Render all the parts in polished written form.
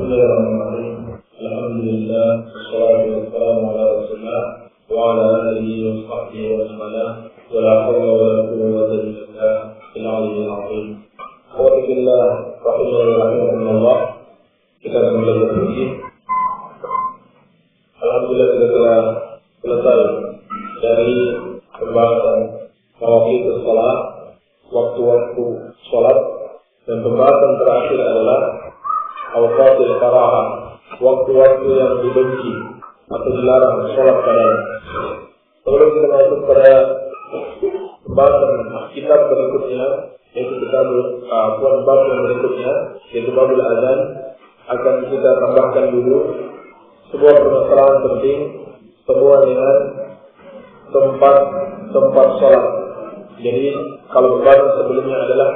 Bismillahirrahmanirrahim. Alhamdulillah, wassalatu wassalamu ala Rasulillah wa ala alihi wa sahbihi wa sallam. Wa la hawla wa la quwwata illa billahil azim. Alhamdulillah, rahimahullah. Kita akan belajar lagi. Alhamdulillah kita telah selesai dari pembahasan mawaqit salat, waktu-waktu salat, dan pembahasan terakhir adalah awqatul karahah, waktu-waktu yang dibenci atau dilarang salat padanya. Sebelum kita masuk pada pembahasan kitab berikutnya, yaitu kitab bab yang berikutnya, yaitu babul adzan, akan kita tambahkan dulu sebuah permasalahan penting semua dengan tempat salat. Jadi kalau pembahasan sebelumnya adalah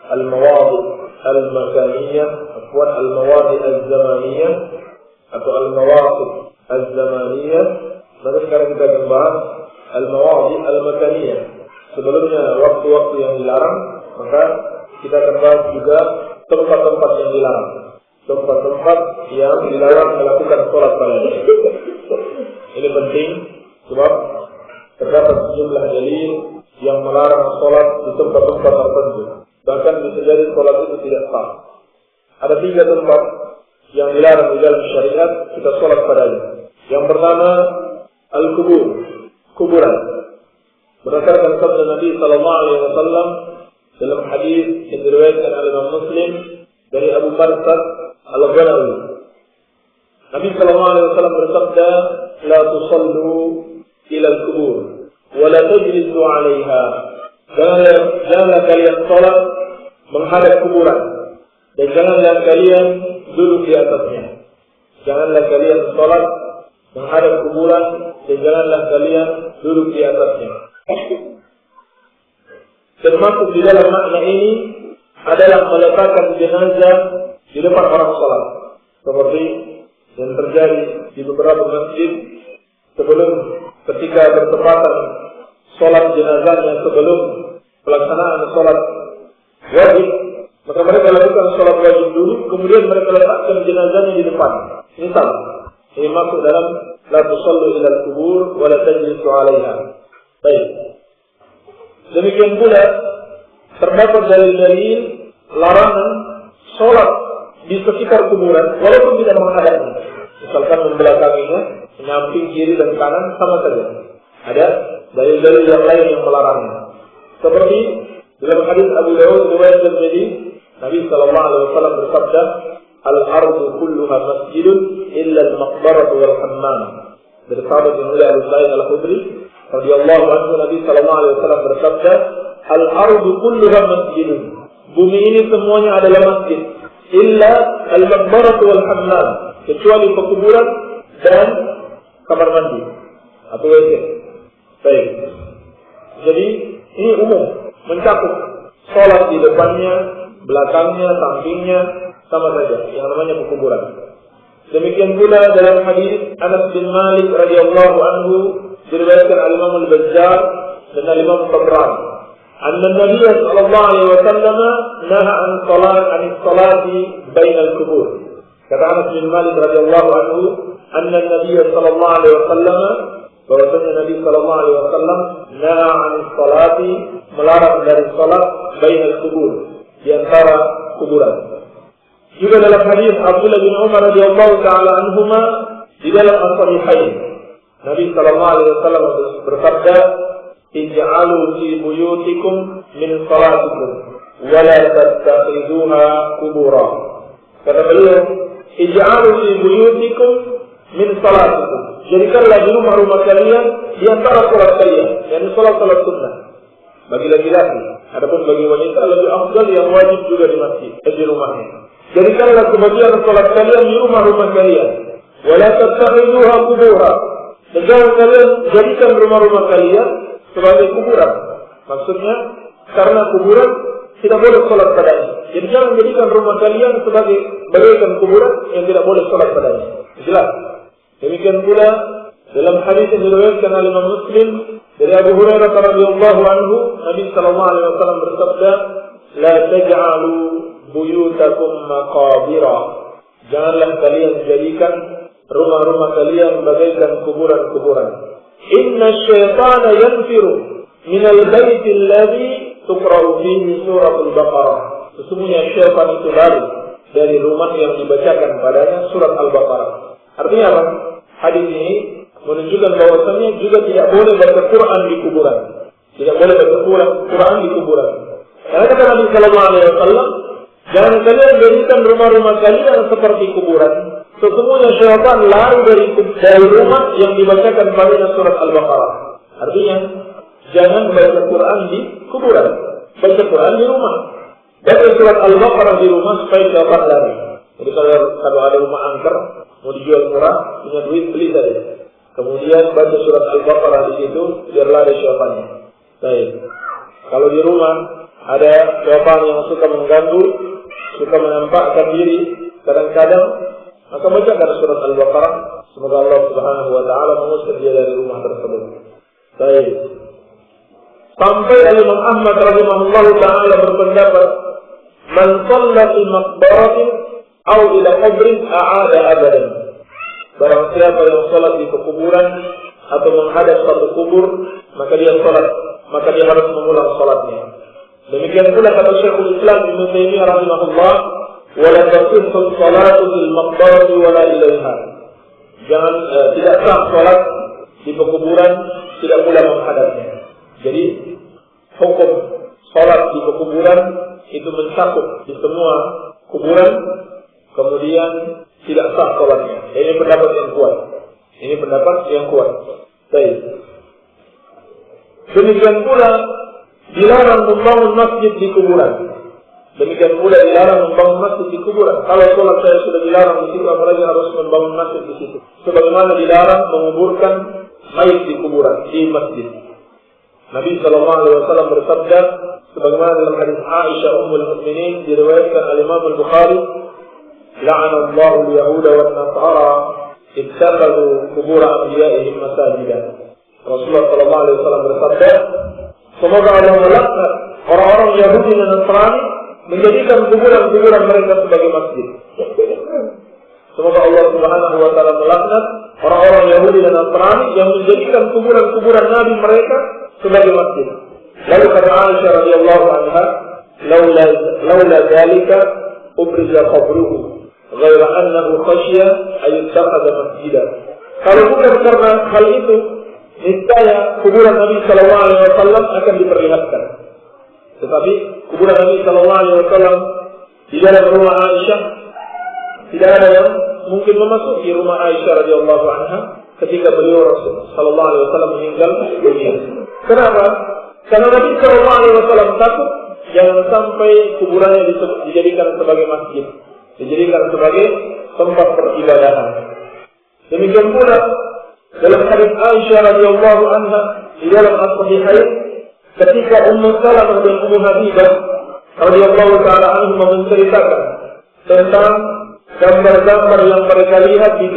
al-mawadi' al-makaniyah, al-mawadi' al-zamaniyah atau al-mawaqif al-zamaniyah, maka sekarang kita akan bahas al-mawadi' al-makaniyah. Sebelumnya waktu-waktu yang dilarang, maka kita akan bahas juga tempat-tempat yang dilarang, tempat-tempat yang dilarang melakukan sholat padanya. Ini penting sebab terdapat sejumlah dalil yang melarang sholat di tempat-tempat tertentu. Bahkan bisa jadi sholat itu tidak sah. Ada 3 tempat yang dilarang di dalam syariat kita sholat padanya. Yang pertama, al-kubur, kuburan. Berdasarkan sabda Nabi sallallahu alaihi wasallam dalam hadis yang diriwayatkan oleh Imam Muslim dari Abu Barsad Al-Ghanawi. Nabi sallallahu alaihi wasallam bersabda, "La tusallu ila al-kubur wa la tajlisu 'alaiha." Janganlah kalian salat menghadap kuburan dan janganlah kalian duduk di atasnya. Janganlah kalian salat menghadap kuburan dan janganlah kalian duduk di atasnya. Termasuk di dalam makna ini adalah meletakkan jenazah di depan orang salat, seperti yang terjadi di beberapa masjid sebelum ketika bertepatan salat jenazahnya sebelum pelaksanaan salat wajib, maka mereka lakukan salat wajib dulu, kemudian mereka letakkan jenazahnya di depan. Ini masuk dalam la tusallu ila al-qubur wa la tajlisu 'alaiha. Baik. Demikian pula terdapat dalil-dalil larangan salat di sekitar kuburan walaupun tidak menghadapnya. Misalkan membelakanginya, menyamping kiri dan kanan sama saja. Ada dalil-dalil yang lain yang melarangnya. Seperti dalam hadis Abu Dawud riwayat Tirmidzi, Nabi sallallahu alaihi wasallam bersabda, "Al-ardu kulluha masjidun illa al-maqbarah wal hammam." Dari sahabat yang mulia Abu Sa'id Al-Khudri radhiyallahu anhu, Nabi sallallahu alaihi wasallam bersabda, "Al-ardu kulluha masjidun." Bumi ini semuanya adalah masjid, illa al-maqbarah wal hammam, kecuali pekuburan dan kamar mandi atau WC. Baik. Jadi ini umum, mencakup sholat di depannya, belakangnya, sampingnya, sama saja, yang namanya pekuburan. Demikian pula dalam hadis Anas bin Malik radhiyallahu anhu diriwayatkan oleh Imam Al-Bazzar dan Imam Tabrani, anna Nabi sallallahu alaihi wasallam naha an salati bainal kubur. Kata Anas bin Malik radhiyallahu anhu, anna Nabi sallallahu alaihi wasallam, bahwasanya Nabi sallallahu alaihi wasallam naha an salati, melarang dari salat bainal kubur, di antara kuburan. Juga dalam hadis Abdullah bin Umar radhiyallahu taala anhuma di dalam as-sahihain, Nabi sallallahu alaihi wasallam bersabda, "Ij'alu fi buyutikum min salatikum wa la tattakhiduha qubura." Kata beliau, "Ij'alu fi buyutikum min salatikum." Jadikanlah di rumah-rumah kalian di antara salat kalian, yakni salat-salat sunnah bagi laki-laki. Adapun bagi wanita lebih afdal yang wajib juga di masjid, di rumahnya. Jadikanlah sebagian salat kalian di rumah-rumah kalian. Wala tattakhiduha qubura. Dan jangan kalian jadikan rumah-rumah kalian sebagai kuburan. Maksudnya karena kuburan tidak boleh salat padanya. Jadi jangan jadikan rumah kalian sebagai bagaikan kuburan yang tidak boleh salat padanya. Jelas. Demikian pula dalam hadis yang diriwayatkan oleh Imam Muslim dari Abu Hurairah radhiyallahu anhu, Nabi sallallahu alaihi wasallam bersabda, "La taj'alu buyutakum maqabira." Janganlah kalian jadikan rumah-rumah kalian bagaikan kuburan-kuburan. Inna syaitana yanfiru minal baiti alladhi tuqra'u fihi suratul Baqarah. Sesungguhnya syaitan itu lari dari rumah yang dibacakan padanya surat Al-Baqarah. Artinya apa? Hadis ini menunjukkan bahwasannya juga tidak boleh baca Quran di kuburan. Tidak boleh baca Quran di kuburan. Karena kata Nabi sallallahu alaihi wasallam, jangan kalian jadikan rumah-rumah kalian seperti kuburan. Sesungguhnya syaitan lari dari rumah yang dibacakan padanya surat Al-Baqarah. Artinya, jangan baca Quran di kuburan. Baca Quran di rumah. Baca surat Al-Baqarah di rumah supaya syaitan lari. Jadi kalau ada rumah angker mau dijual murah, punya duit beli saja. Kemudian baca surat Al-Baqarah di situ, biar lari syaitannya. Baik. Kalau di rumah ada syaitan yang suka mengganggu, suka menampakkan diri, kadang-kadang maka bacakan surat Al-Baqarah. Semoga Allah Subhanahu wa taala mengusir dia dari rumah tersebut. Baik. Sampai Imam Ahmad rahimahullah taala berpendapat, man shalla fi maqbaratin aw ila qabrin a'ada abadan. Barang siapa yang salat di kuburan atau menghadap satu kubur, maka dia harus mengulang salatnya. Demikian pula kata Syekhul Islam Ibnu Taimiyah rahimahullah, wala tasihhu salatu fil maqbarati wala ilaiha. Jangan tidak sah salat di kuburan, tidak pula menghadapnya. Jadi hukum salat di kuburan itu mencakup di semua kuburan, kemudian tidak sah salatnya. Ini pendapat yang kuat. Baik. Demikian pula dilarang membangun masjid di kuburan. Kalau sholat saya sudah dilarang di situ, apalagi harus membangun masjid di situ. Sebagaimana dilarang menguburkan mayit di kuburan, di masjid. Nabi SAW bersabda, sebagaimana dalam hadis Aisyah Ummul Mukminin diriwayatkan oleh Imam Al-Bukhari, la'anallahu al-yahuda wan nasara ittakhadhu qubur anbiya'ihim masajida. Rasulullah SAW bersabda, semoga Allah melaknat orang-orang Yahudi dan Nasrani menjadikan kuburan-kuburan mereka sebagai masjid. Semoga Allah Subhanahu wa taala melaknat orang-orang Yahudi dan Nasrani yang menjadikan kuburan-kuburan nabi mereka sebagai masjid. Lalu kata Aisyah radhiyallahu anha, laula dzalika ubriza qabruhu ghaira annahu khashiya ay yattakhadha masjida. Kalau bukan karena hal itu, niscaya kuburan Nabi sallallahu alaihi wasallam akan diperlihatkan. Tetapi kuburan Nabi sallallahu alaihi wasallam di dalam rumah Aisyah tidak ada yang mungkin memasuki rumah Aisyah radhiyallahu anha ketika beliau sallallahu alaihi wasallam meninggal dunia. Kenapa? Karena Nabi sallallahu alaihi wasallam takut jangan sampai kuburannya dijadikan sebagai masjid, dijadikan sebagai tempat peribadahan. Demikian pula dalam hadis Aisyah radhiyallahu anha di dalam as-sahihain, ketika Ummu Salamah dan Ummu Habibah radhiyallahu taala anhuma menceritakan tentang gambar-gambar yang mereka lihat di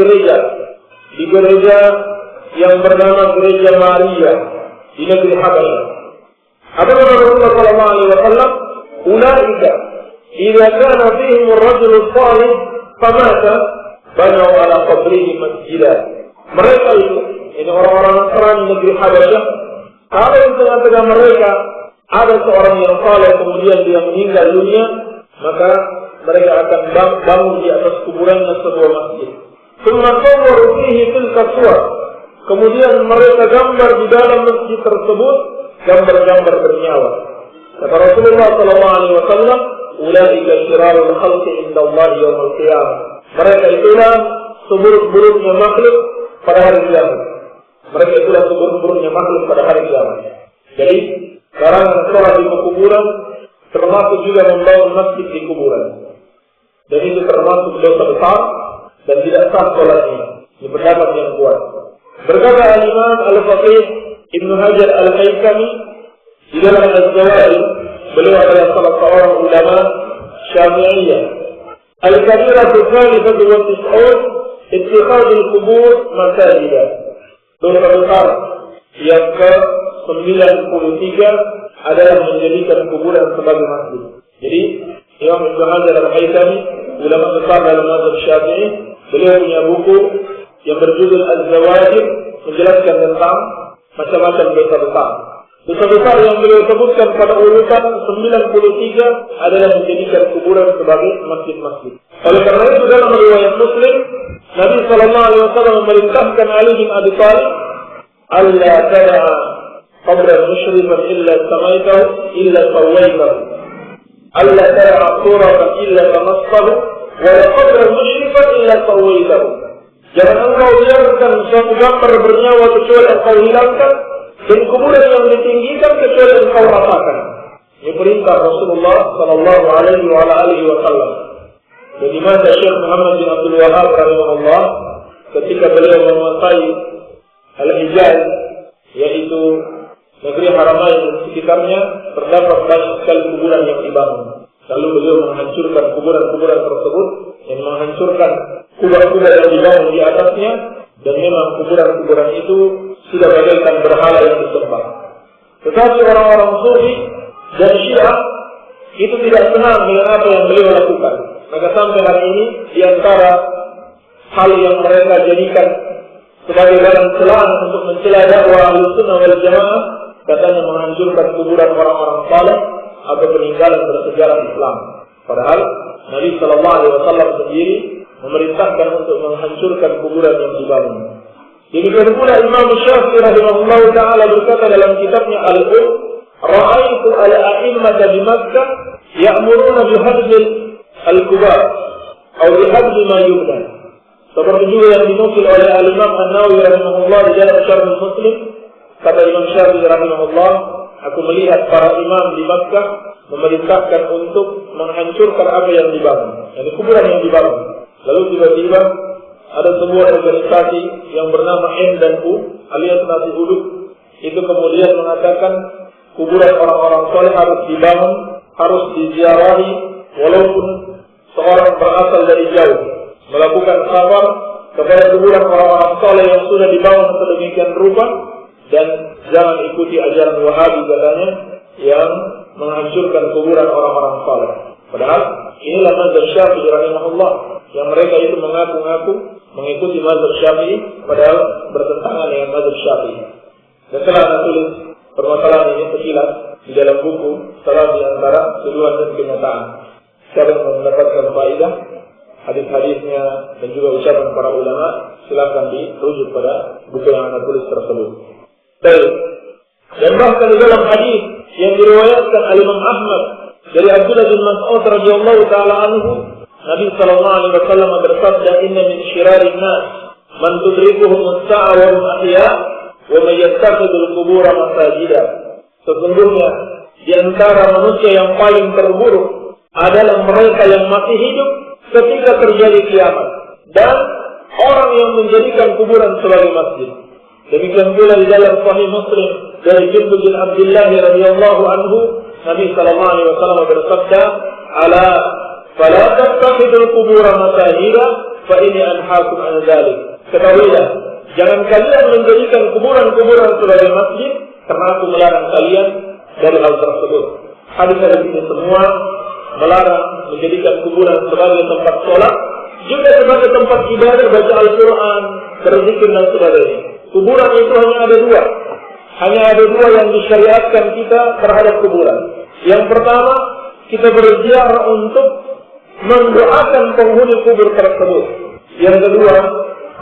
gereja yang bernama Gereja Maria di negeri Habasyah. Apa kata Rasulullah sallallahu alaihi wasallam? Ulaika idza kana fihim ar-rajul salih famata banaw ala qabrihi masjidan. Mereka itu, ini orang-orang Nasrani negeri Habasyah, kalau di tengah-tengah mereka ada seorang yang saleh kemudian dia meninggal dunia, maka mereka akan bangun di atas kuburannya sebuah masjid. Kemudian mereka gambar di dalam masjid tersebut gambar-gambar bernyawa. Kata Rasulullah SAW, ulaika syirarul khalqi indallahi yaumil qiyamah. Mereka itulah seburuk-buruknya makhluk pada hari kiamat. Mereka itulah seburuk-buruknya makhluk pada hari kiamat. Jadi, larangan sholat di kuburan termasuk juga membangun masjid di kuburan. Dan itu termasuk dosa besar dan tidak sah sholatnya. Ini pendapat yang kuat. Berkata Al-Imam Al-Faqih Ibnu Hajar Al-Haytami di dalam Az-Zawaid, beliau adalah salah seorang ulama Syafi'iyah. Al-Kabiratu Tsalitsatu wa Tis'un ittikhadul qubur masajida. Dosa besar yang ke-93 adalah menjadikan kuburan sebagai masjid. Jadi Imam Ibnu Hajar Al-Haytami ulama besar dalam mazhab Syafi'i. Beliau punya buku yang berjudul Az-Zawajir, menjelaskan tentang macam-macam dosa besar. Dosa besar yang beliau sebutkan pada urutan 93 adalah menjadikan kuburan sebagai masjid-masjid. Oleh karena itu dalam riwayat Muslim, Nabi SAW memerintahkan Ali bin Abi Thalib, "Alla tad'a qabran musyrifan illa samaitahu illa sawaitahu. Alla tad'a turatan illa tamassahu, wa la qabran musyrifan illa sawaitahu." Jangan engkau biarkan suatu gambar bernyawa kecuali engkau hilangkan, dan kuburan yang ditinggikan kecuali engkau ratakan. Ini perintah Rasulullah sallallahu alaihi wasallam. Dan di masa Syekh Muhammad bin Abdul Wahhab rahimahullah, ketika beliau menguasai Al-Hijaz, yaitu negeri Haramain dan sekitarnya, terdapat banyak sekali kuburan yang dibangun. Lalu beliau menghancurkan kuburan-kuburan tersebut dan menghancurkan kubah-kubah yang dibangun di atasnya, dan memang kuburan-kuburan itu sudah bagaikan berhala yang disembah. Tetapi orang-orang Sufi dan Syiah itu tidak senang dengan apa yang beliau lakukan. Maka sampai hari ini di antara hal yang mereka jadikan sebagai barang celaan untuk mencela dakwah Ahlussunnah wal Jamaah, katanya menghancurkan kuburan orang-orang saleh atau peninggalan bersejarah Islam. Padahal Nabi sallallahu alaihi wasallam sendiri memerintahkan untuk menghancurkan kuburan yang dibangun. Demikian pula Imam Syafi'i rahimahullah taala berkata dalam kitabnya Al-Um, "Ra'aitu al-a'immata di Makkah ya'muruna bihadmil al-kubar atau bihadmi ma yubna." Seperti juga yang dinukil oleh Al-Imam An-Nawawi rahimahullah di dalam Syarh Muslim, kata Imam Syafi'i rahimahullah, "Aku melihat para imam di Makkah memerintahkan untuk menghancurkan apa yang dibangun, yakni kuburan yang dibangun." Lalu tiba-tiba ada sebuah organisasi yang bernama M dan U alias Nasi Uduk, itu kemudian mengatakan kuburan orang-orang soleh harus dibangun, harus diziarahi, walaupun seorang berasal dari jauh, melakukan safar kepada kuburan orang-orang soleh yang sudah dibangun sedemikian rupa, dan jangan ikuti ajaran Wahabi katanya yang menghancurkan kuburan orang-orang soleh. Padahal inilah mazhab Syafi'i rahimahullah, yang mereka itu mengaku-ngaku mengikuti mazhab Syafi'i, padahal bertentangan dengan mazhab Syafi'i. Dan telah tulis permasalahan ini sekilas di dalam buku Salam di Antara Tuduhan dan Kenyataan. Siapa yang mendapatkan faedah hadis-hadisnya dan juga ucapan para ulama, silakan dirujuk pada buku yang anda tulis tersebut. Baik. Dan bahkan di dalam hadis yang diriwayatkan oleh Imam Ahmad dari Abdullah bin Mas'ud radhiyallahu taala anhu, Nabi sallallahu alaihi wasallam bersabda, "Inna min syirarin nas man tudrikuhum as-sa'a wa hum ahya wa man yattakhidul qubura masajida." Sesungguhnya di antara manusia yang paling terburuk adalah mereka yang masih hidup ketika terjadi kiamat, dan orang yang menjadikan kuburan sebagai masjid. Demikian pula di dalam Sahih Muslim dari Jundub bin Abdullah radhiyallahu anhu, Nabi sallallahu alaihi wasallam bersabda, "Ala fala tattakhidul qubura masajida fa inni anhaakum an dzalik." Ketahuilah, jangan kalian menjadikan kuburan-kuburan sebagai masjid, karena aku melarang kalian dari hal tersebut. Hadis-hadis ini semua melarang menjadikan kuburan sebagai tempat sholat, juga sebagai tempat ibadah, baca Al-Quran, berzikir dan sebagainya. Kuburan itu hanya ada dua yang disyariatkan kita terhadap kuburan. Yang pertama, kita berziarah untuk mendoakan penghuni kubur tersebut. Yang kedua,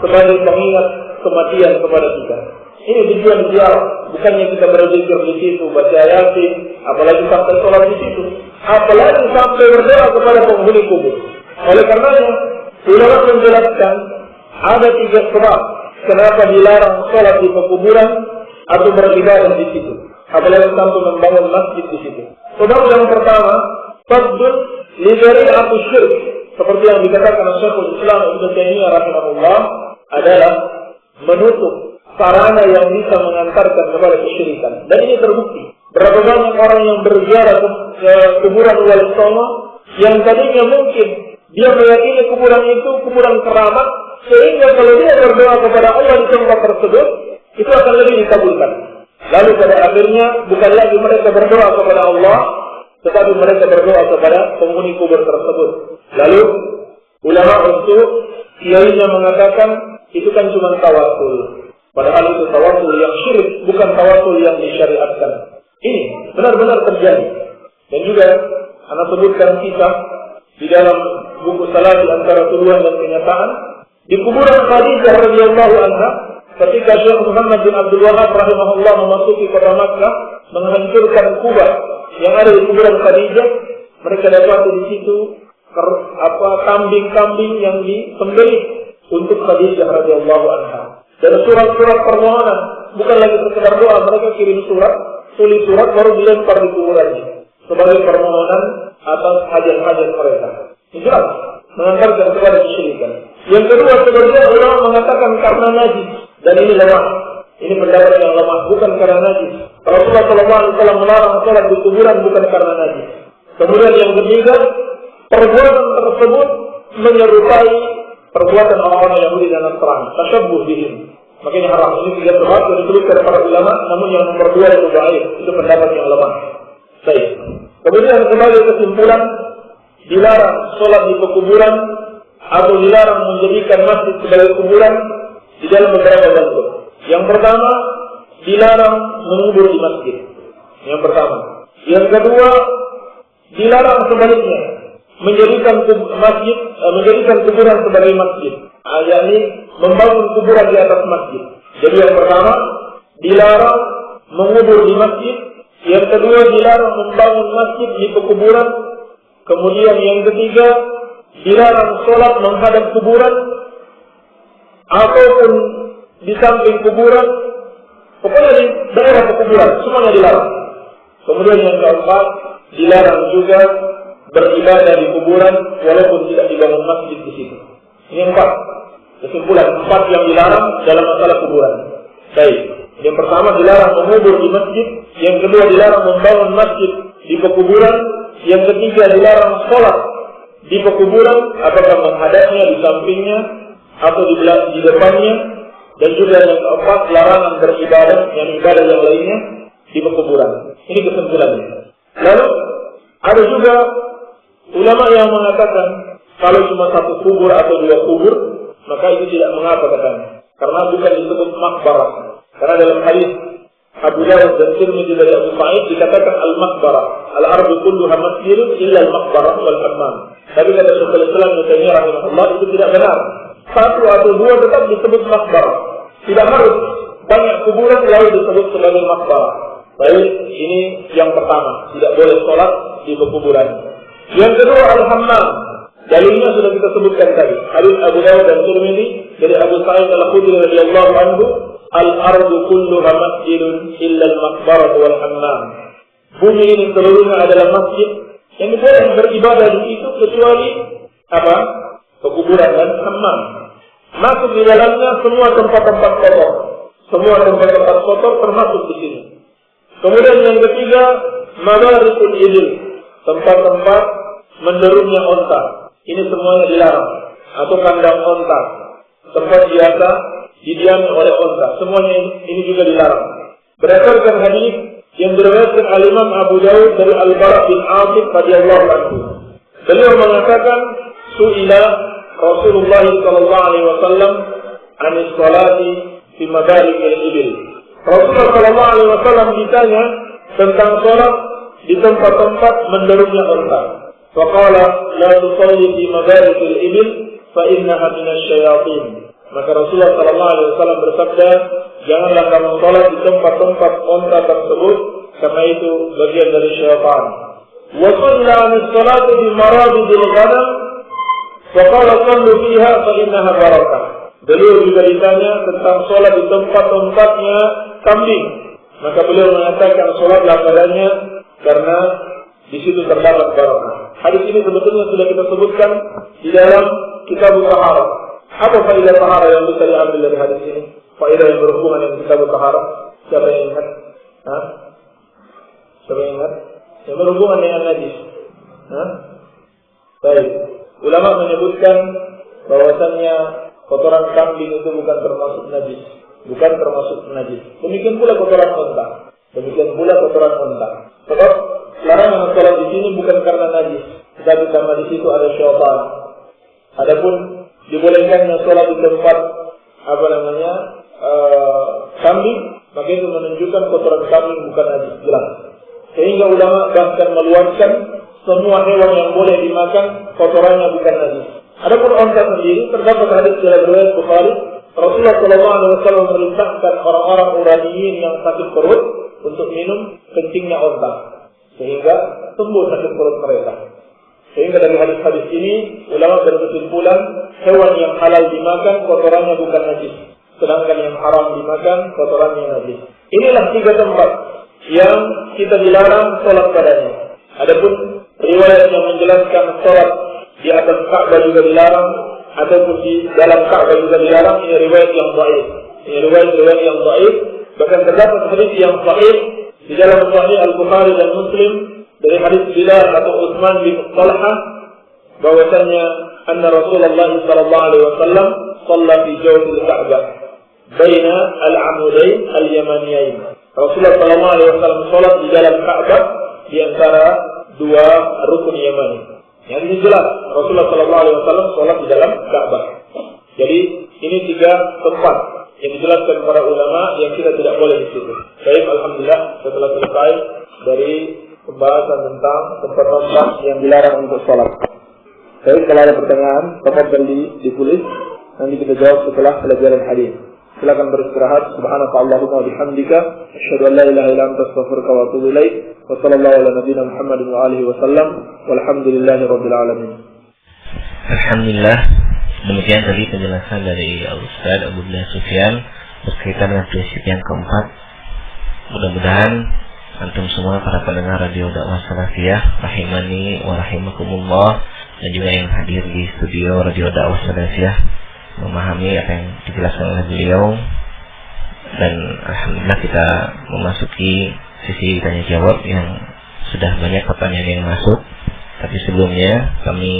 sebagai pengingat kematian kepada kita. Ini tujuan ziarah, bukannya kita berzikir di situ, baca Yasin, apalagi sampai sholat di situ, apalagi sampai berdoa kepada penghuni kubur. Oleh karenanya, ulama menjelaskan ada 3 sebab kenapa dilarang sholat di pekuburan atau beribadah di situ, apalagi sampai membangun masjid di situ. Sebab yang pertama, fadl li dzari'ati syirk, seperti yang dikatakan Syekhul Islam Ibnu Taimiyah rahimahullah, adalah menutup sarana yang bisa mengantarkan kepada kesyirikan. Dan ini terbukti. Berapa banyak orang yang berziarah ke kuburan wali songo yang tadinya mungkin dia meyakini kuburan itu kuburan keramat, sehingga kalau dia berdoa kepada Allah di tempat tersebut, itu akan lebih dikabulkan. Lalu pada akhirnya bukan lagi mereka berdoa kepada Allah, tetapi mereka berdoa kepada penghuni kubur tersebut. Lalu Ulama untuk kiainya mengatakan itu kan cuma tawasul. Padahal itu tawasul yang syirik, bukan tawasul yang disyariatkan. Ini benar-benar terjadi. Dan juga anak sebutkan kisah di dalam buku Salat antara tuduhan dan kenyataan. Di kuburan Khadijah radhiyallahu anha, ketika Syekh Muhammad bin Abdul Wahab rahimahullah memasuki kota Makkah menghancurkan kubah yang ada di kuburan Khadijah, mereka dapati di situ kambing-kambing yang disembelih untuk Khadijah radhiyallahu anha. Dan surat-surat permohonan, bukan lagi sekedar doa, mereka kirim surat, tulis surat baru dilempar di kuburannya sebagai permohonan atas hajat-hajat mereka. Jelas mengantarkan kepada kesyirikan. Yang kedua, sebenarnya ulama mengatakan karena najis, dan ini lemah. Ini pendapat yang lemah, bukan karena najis. Rasulullah SAW melarang sholat di kuburan bukan karena najis. Kemudian yang ketiga, perbuatan tersebut menyerupai perbuatan orang-orang Yahudi dan Nasrani, tasyabbuh bihim. Makanya haram. Ini tiga sebab yang disebutkan para ulama, namun yang nomor dua itu baik, itu pendapat yang lemah. Baik. Kemudian sebagai kesimpulan, dilarang sholat di pekuburan atau dilarang menjadikan masjid sebagai kuburan di dalam beberapa bentuk. Yang pertama, dilarang mengubur di masjid. Yang pertama. Yang kedua, dilarang sebaliknya menjadikan kuburan sebagai masjid, yakni membangun kuburan di atas masjid. Jadi yang pertama dilarang mengubur di masjid, yang kedua dilarang membangun masjid di pekuburan, kemudian yang ketiga dilarang sholat menghadap kuburan ataupun di samping kuburan, pokoknya di daerah pekuburan semuanya dilarang. Kemudian yang keempat, dilarang juga beribadah di kuburan walaupun tidak dibangun masjid di situ. Ini empat kesimpulan, empat yang dilarang dalam masalah kuburan. Baik, yang pertama dilarang mengubur di masjid, yang kedua dilarang membangun masjid di pekuburan, yang ketiga dilarang sholat di pekuburan, apakah menghadapnya, di sampingnya, atau di depannya, dan juga yang keempat larangan beribadah, yang ibadah yang lainnya di pekuburan. Ini kesimpulannya. Lalu ada juga ulama yang mengatakan kalau cuma satu kubur atau dua kubur maka itu tidak mengapa katanya, karena bukan disebut makbarah. Karena dalam hadis Abu Dawud dan Tirmidzi dari Abu Sa'id dikatakan al-makbarah, al-ardu kulluha masjidun illa al-makbarah wal hammam. Tapi kata Syekhul Islam Ibnu Taimiyah rahimahullah itu tidak benar. Satu atau dua tetap disebut makbarah. Tidak harus banyak kuburan lalu disebut sebagai makbarah. Baik, ini yang pertama, tidak boleh sholat di pekuburan. Yang kedua al-hammam. Dalilnya sudah kita sebutkan tadi. Hadis Abu Dawud dan Tirmidzi dari Abu Sa'id Al-Khudri radhiyallahu anhu, al-ardu kulluha masjidun illa al-maqbarah wal hammam. Bumi ini seluruhnya adalah masjid yang boleh beribadah di situ kecuali apa? Pekuburan dan hammam. Masuk di dalamnya semua tempat-tempat kotor. Semua tempat-tempat kotor termasuk di sini. Kemudian yang ketiga, madarikul ibil, tempat-tempat menderumnya onta. Ini semuanya dilarang. Atau kandang onta, tempat biasa didiami oleh onta. Semuanya ini juga dilarang. Berdasarkan hadis yang diriwayatkan al-Imam Abu Dawud dari Al-Bara' bin Azib radhiyallahu anhu. Beliau mengatakan, su'ila Rasulullah sallallahu alaihi wasallam anis salati fi madarikil ibil. Rasulullah sallallahu alaihi wasallam ditanya tentang salat di tempat-tempat menderumnya onta. Faqala la tusalli fi madarikil ibil fa innaha minasyayatin. Maka Rasulullah sallallahu alaihi wasallam bersabda, janganlah kamu salat di tempat-tempat onta tersebut karena itu bagian dari syaitan. Wa qala as-salatu bi marabidil ghanam wa qala sallu fiha fa innaha barakah. Beliau juga ditanya tentang salat di tempat-tempatnya kambing. Maka beliau mengatakan salatlah padanya karena di situ terdapat barakah. Hadis ini sebetulnya sudah kita sebutkan di dalam kitab Taharah. Apa faedah taharah yang bisa diambil dari hadis ini? Faedah yang berhubungan dengan kitab taharah. Siapa yang ingat? Siapa yang ingat? Yang berhubungan dengan najis. Baik. Ulama menyebutkan bahwasannya kotoran kambing itu bukan termasuk najis. Bukan termasuk najis. Demikian pula kotoran unta. Demikian pula kotoran unta. Sebab larangan sholat di sini bukan karena najis, tetapi karena di situ ada syaitan. Adapun dibolehkannya sholat di tempat kambing, maka itu menunjukkan kotoran kambing bukan najis, jelas. Sehingga ulama bahkan meluaskan semua hewan yang boleh dimakan kotorannya bukan najis. Adapun onta sendiri, terdapat hadis dalam riwayat Bukhari, Rasulullah SAW memerintahkan orang-orang Uraniyin yang sakit perut untuk minum kencingnya onta, sehingga sembuh sakit perut mereka. Sehingga dari hadis-hadis ini ulama berkesimpulan hewan yang halal dimakan kotorannya bukan najis, sedangkan yang haram dimakan kotorannya najis. Inilah 3 tempat yang kita dilarang sholat padanya. Adapun riwayat yang menjelaskan sholat di atas Ka'bah juga dilarang, ataupun di dalam Ka'bah juga dilarang, ini riwayat yang dhaif. Ini riwayat yang dhaif. Bahkan terdapat hadis yang sahih di dalam Sahih Al-Bukhari dan Muslim dari hadis Bilal atau Utsman bin Talhah bahwasanya anna Rasulullah sallallahu alaihi wasallam shalla fi jawfil Ka'bah baina al-amudain al-yamaniyain. Rasulullah sallallahu alaihi wasallam salat di dalam Ka'bah di antara 2 rukun Yamani. Yang ini jelas Rasulullah sallallahu alaihi wasallam salat di dalam Ka'bah. Jadi ini 3 tempat yang dijelaskan para ulama yang kita tidak boleh di situ. Baik, alhamdulillah setelah selesai dari pembahasan tentang tempat-tempat yang dilarang untuk sholat. Baik, kalau ada pertanyaan, tafadhal ditulis, nanti kita jawab setelah pelajaran hadis. Silakan beristirahat. Subhanakallahumma wa bihamdika, asyhadu an la ilaha illa anta, astaghfiruka wa atubu ilaik. Wa sallallahu ala nabiyyina Muhammadin wa alihi wasallam. Walhamdulillahirabbil alamin. Alhamdulillah. Demikian tadi penjelasan dari Al-Ustaz Abdullah Sufyan berkaitan dengan prinsip yang keempat. Mudah-mudahan antum semua para pendengar radio dakwah salafiyah rahimani wa rahimakumullah dan juga yang hadir di studio radio dakwah salafiyah memahami apa yang dijelaskan oleh beliau, dan alhamdulillah kita memasuki sisi tanya jawab yang sudah banyak pertanyaan yang masuk. Tapi sebelumnya kami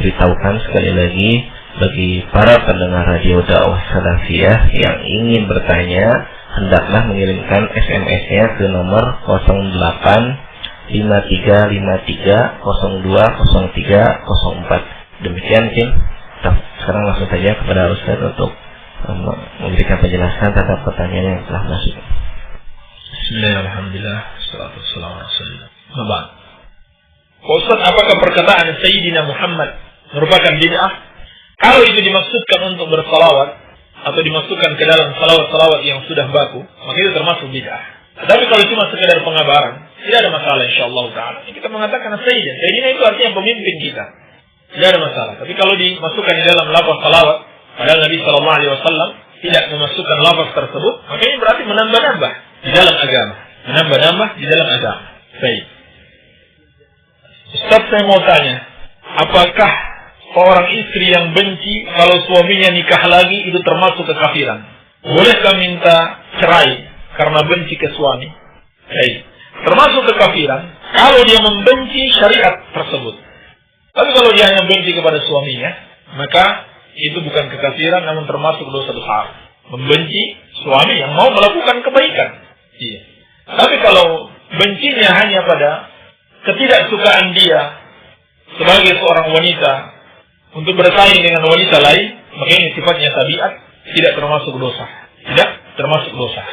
beritahukan sekali lagi bagi para pendengar radio dakwah salafiyah yang ingin bertanya, hendaklah mengirimkan SMS-nya ke nomor 085353020304. Demikian, Kim. Sekarang langsung saja kepada Ustaz untuk memberikan penjelasan terhadap pertanyaan yang telah masuk. Bismillahirrahmanirrahim. Wassalatu wassalamu ala Rasulillah. Ustaz, apakah perkataan Sayyidina Muhammad merupakan bid'ah? Kalau itu dimaksudkan untuk bersalawat atau dimasukkan ke dalam salawat-salawat yang sudah baku, maka itu termasuk bid'ah. Tapi kalau cuma sekedar pengabaran, tidak ada masalah insyaallah taala. Kita mengatakan Sayyidina itu artinya pemimpin kita. Tidak ada masalah. Tapi kalau dimasukkan di dalam lafaz salawat, padahal Nabi sallallahu alaihi wasallam tidak memasukkan lafaz tersebut, maka ini berarti menambah-nambah di dalam agama. Menambah-nambah di dalam agama. Baik. Ustaz, saya mau tanya, apakah seorang istri yang benci kalau suaminya nikah lagi itu termasuk kekafiran? Bolehkah minta cerai karena benci ke suami? Baik. Termasuk kekafiran kalau dia membenci syariat tersebut. Tapi kalau dia hanya benci kepada suaminya, maka itu bukan kekafiran, namun termasuk dosa besar. Membenci suami yang mau melakukan kebaikan. Iya. Tapi kalau bencinya hanya pada ketidaksukaan dia sebagai seorang wanita untuk bersaing dengan wanita lain, maka ini sifatnya tabiat, tidak termasuk dosa. Tidak termasuk dosa.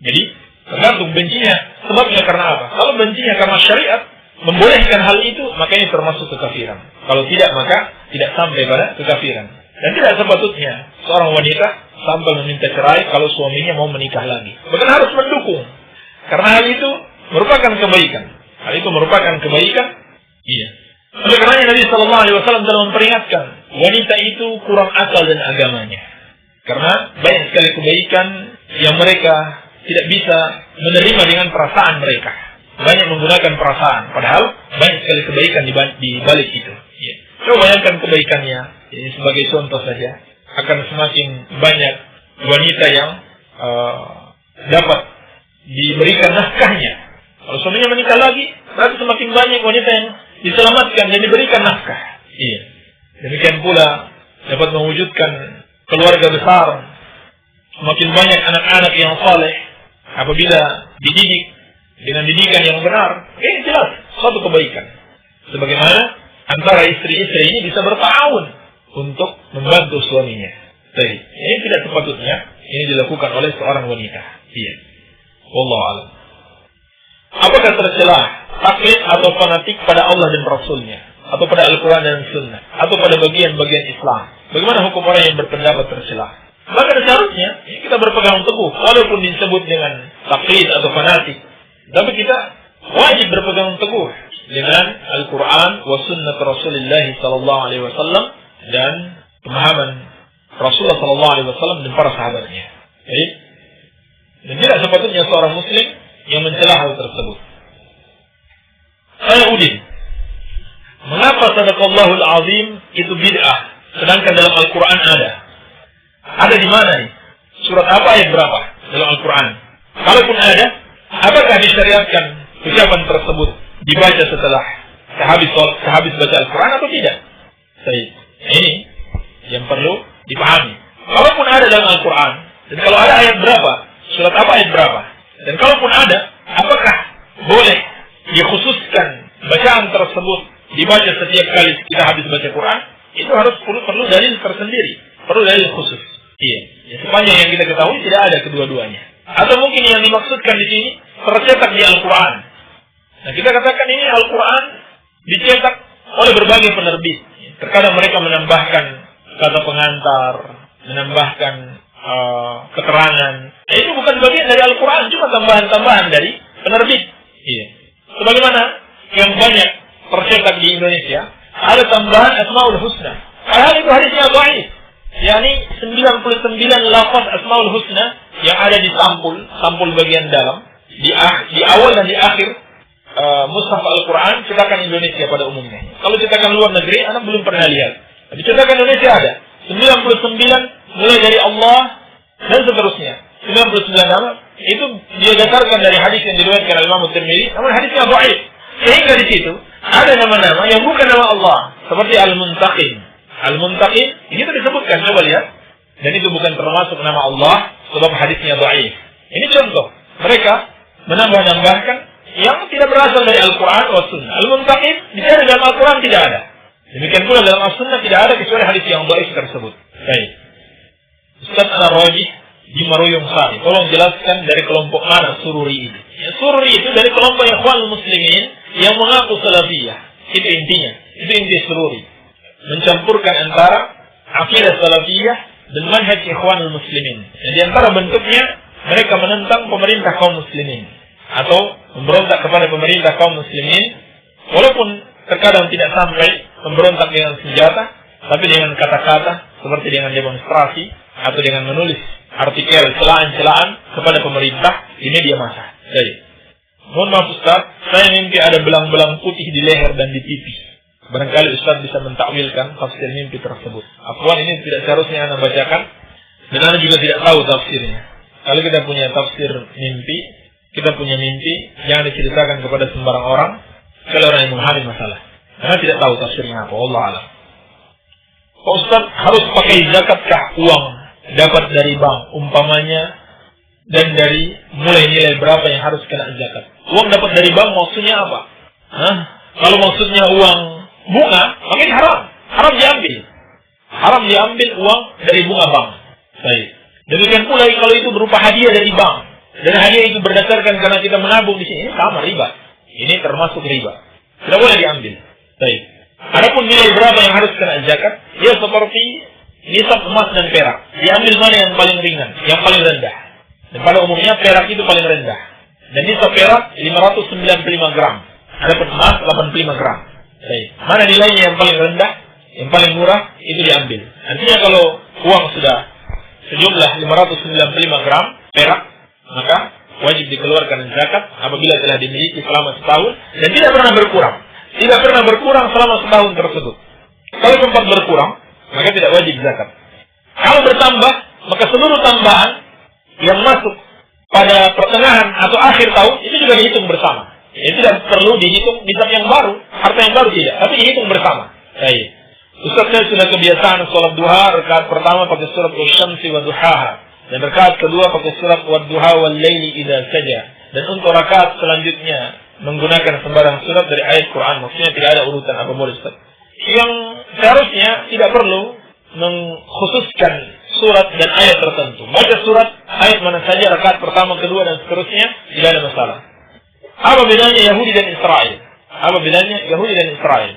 Jadi, tergantung bencinya. Sebabnya karena apa? Kalau bencinya karena syariat membolehkan hal itu, maka ini termasuk kekafiran. Kalau tidak, maka tidak sampai pada kekafiran. Dan tidak sepatutnya seorang wanita sampai meminta cerai kalau suaminya mau menikah lagi. Bahkan harus mendukung. Karena hal itu merupakan kebaikan. Hal itu merupakan kebaikan. Iya. Oleh karenanya Nabi sallallahu alaihi wasallam telah memperingatkan, wanita itu kurang akal dan agamanya. Karena banyak sekali kebaikan yang mereka tidak bisa menerima dengan perasaan mereka. Banyak menggunakan perasaan, padahal banyak sekali kebaikan di balik itu. Ya. Coba bayangkan kebaikannya, ini sebagai contoh saja, akan semakin banyak wanita yang dapat diberikan nafkahnya. Kalau suaminya menikah lagi, berarti semakin banyak wanita yang diselamatkan dan diberikan nafkah. Iya. Demikian pula dapat mewujudkan keluarga besar, semakin banyak anak-anak yang saleh apabila dididik dengan didikan yang benar. Ini jelas suatu kebaikan. Sebagaimana antara istri-istri ini bisa bertahun untuk membantu suaminya. Jadi, ini tidak sepatutnya ini dilakukan oleh seorang wanita. Iya. Wallahu a'lam. Apakah tercela taklid atau fanatik pada Allah dan Rasulnya, atau pada Al-Quran dan Sunnah, atau pada bagian-bagian Islam? Bagaimana hukum orang yang berpendapat tercela? Maka seharusnya kita berpegang teguh, walaupun disebut dengan taklid atau fanatik, tapi kita wajib berpegang teguh dengan Al-Quran wa Sunnah Rasulullah Sallallahu Alaihi Wasallam dan pemahaman Rasulullah Sallallahu Alaihi Wasallam dan para sahabatnya. Baik. Dan tidak sepatutnya seorang Muslim yang mencela hal tersebut. Saya Udin, mengapa sadaqallahul azim itu bid'ah, sedangkan dalam Al-Quran ada? Ada di mana nih? Surat apa, ayat berapa dalam Al-Quran? Kalaupun ada, apakah disyariatkan ucapan tersebut dibaca setelah sehabis baca Al-Quran atau tidak? Baik. Ini yang perlu dipahami. Kalaupun ada dalam Al-Quran, dan kalau ada ayat berapa, surat apa ayat berapa, dan kalaupun ada, apakah boleh dikhususkan bacaan tersebut dibaca setiap kali kita habis baca Quran? Itu harus perlu dalil tersendiri, perlu dalil khusus. Iya. Ya, sepanjang yang kita ketahui tidak ada kedua-duanya. Atau mungkin yang dimaksudkan di sini tercetak di Al-Quran. Nah, kita katakan ini Al-Quran dicetak oleh berbagai penerbit. Terkadang mereka menambahkan kata pengantar, menambahkan keterangan. Itu bukan bagian dari Al-Quran, cuma tambahan-tambahan dari penerbit. Iya. Sebagaimana yang banyak tercetak di Indonesia, ada tambahan Asmaul Husna. Padahal itu hadisnya dhaif. yakni 99 lafaz Asmaul Husna yang ada di sampul bagian dalam, di awal dan di akhir mushaf Al-Quran cetakan Indonesia pada umumnya. Kalau cetakan luar negeri, anak belum pernah lihat. Tapi cetakan Indonesia ada 99 mulai dari Allah dan seterusnya. 99 nama itu dia dasarkan dari hadis yang diriwayatkan oleh Imam Tirmidzi, namun hadisnya dhaif. Sehingga di situ ada nama-nama yang bukan nama Allah, seperti Al-Muntaqim. Al-Muntaqim itu disebutkan, coba lihat. Dan itu bukan termasuk nama Allah sebab hadisnya dhaif. Ini contoh. Mereka menambah-nambahkan yang tidak berasal dari Al-Quran wa Sunnah. Al-Muntaqim dicari dalam Al-Quran tidak ada. Demikian pula dalam As-Sunnah tidak ada kecuali hadis yang dhaif tersebut. Baik. Ustaz Al-Rajih di Maruyung Sari, tolong jelaskan dari kelompok mana Sururi itu. Ya, Sururi itu dari kelompok Ikhwanul Muslimin yang mengaku Salafiyah. Itu intinya. Itu inti Sururi. Mencampurkan antara akidah Salafiyah dan manhaj Ikhwanul Muslimin. Dan di antara bentuknya mereka menentang pemerintah kaum muslimin atau memberontak kepada pemerintah kaum muslimin, walaupun terkadang tidak sampai memberontak dengan senjata, tapi dengan kata-kata seperti dengan demonstrasi atau dengan menulis artikel celaan-celaan kepada pemerintah di media massa. Jadi, mohon maaf Ustaz, saya mimpi ada belang-belang putih di leher dan di pipi. Barangkali Ustaz bisa mentakwilkan tafsir mimpi tersebut. Afwan, ini tidak seharusnya Anda bacakan, dan Anda juga tidak tahu tafsirnya. Kalau kita punya tafsir mimpi, kita punya mimpi, jangan diceritakan kepada sembarang orang, kecuali orang yang memahami masalah. Karena tidak tahu tafsirnya apa. Allah alam. Pak Ustaz, harus pakai zakatkah uang dapat dari bank, umpamanya, dan dari mulai nilai berapa yang harus kena zakat? Uang dapat dari bank maksudnya apa? Kalau maksudnya uang bunga, maka ini haram. Haram diambil. Haram diambil uang dari bunga bank. Baik. Demikian pula kalau itu berupa hadiah dari bank, dan hadiah itu berdasarkan karena kita menabung di sini, ini sama riba. Ini termasuk riba. Tidak boleh diambil. Baik. Adapun nilai berapa yang harus kena zakat? Ya seperti nisab emas dan perak. Diambil mana yang paling ringan, yang paling rendah. Dan pada umumnya perak itu paling rendah. Dan nisab perak 595 gram. Adapun emas 85 gram. Baik. Mana nilainya yang paling rendah, yang paling murah, itu diambil. Artinya kalau uang sudah sejumlah 595 gram perak, maka wajib dikeluarkan zakat apabila telah dimiliki selama setahun dan tidak pernah berkurang. Tidak pernah berkurang selama setahun tersebut. Kalau sempat berkurang, maka tidak wajib zakat. Kalau bertambah, maka seluruh tambahan yang masuk pada pertengahan atau akhir tahun itu juga dihitung bersama. Ini tidak perlu dihitung nisab yang baru, harta yang baru tidak, tapi dihitung bersama. Baik. Ustaz, saya sudah kebiasaan sholat duha, rakaat pertama pakai surat Asy-Syamsi wa duhaha, dan rakaat kedua pakai surat Wad-Duha wal-Laili idza saja. Dan untuk rakaat selanjutnya menggunakan sembarang surat dari ayat Quran, maksudnya tidak ada urutan apa boleh Ustaz. Yang seharusnya tidak perlu mengkhususkan surat dan ayat tertentu. Baca surat, ayat mana saja, rakaat pertama, kedua, dan seterusnya, tidak ada masalah. Apa bedanya Yahudi dan Israel? Apa bedanya Yahudi dan Israel?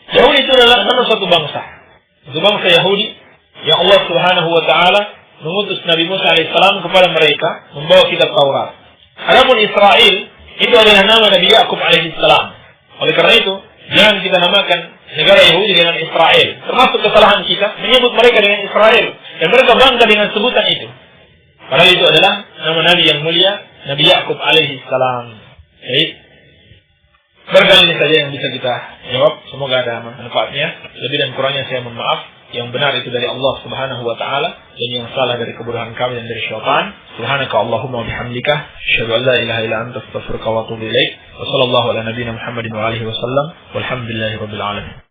Yahudi itu adalah nama suatu bangsa. Itu bangsa Yahudi yang Allah Subhanahu wa Ta'ala mengutus Nabi Musa alaihissalam kepada mereka membawa kitab Taurat. Adapun Israel itu adalah nama Nabi Yakub alaihissalam. Oleh karena itu, jangan kita namakan negara Yahudi dengan Israel. Termasuk kesalahan kita menyebut mereka dengan Israel, dan mereka bangga dengan sebutan itu. Padahal itu adalah nama Nabi yang mulia, Nabi Yakub alaihissalam. Baik. Barangkali ini saja yang bisa kita jawab. Semoga ada manfaatnya. Lebih dan kurangnya saya mohon maaf. Yang benar itu dari Allah Subhanahu wa Ta'ala, dan yang salah dari kebodohan kami dan dari syaitan. Subhanaka Allahumma wa bihamdika, asyhadu an la ilaha illa anta, astaghfiruka wa atubu ilaik. Wa sallallahu ala nabiyyina Muhammadin wa alihi wa sallam. Walhamdulillahirabbil alamin.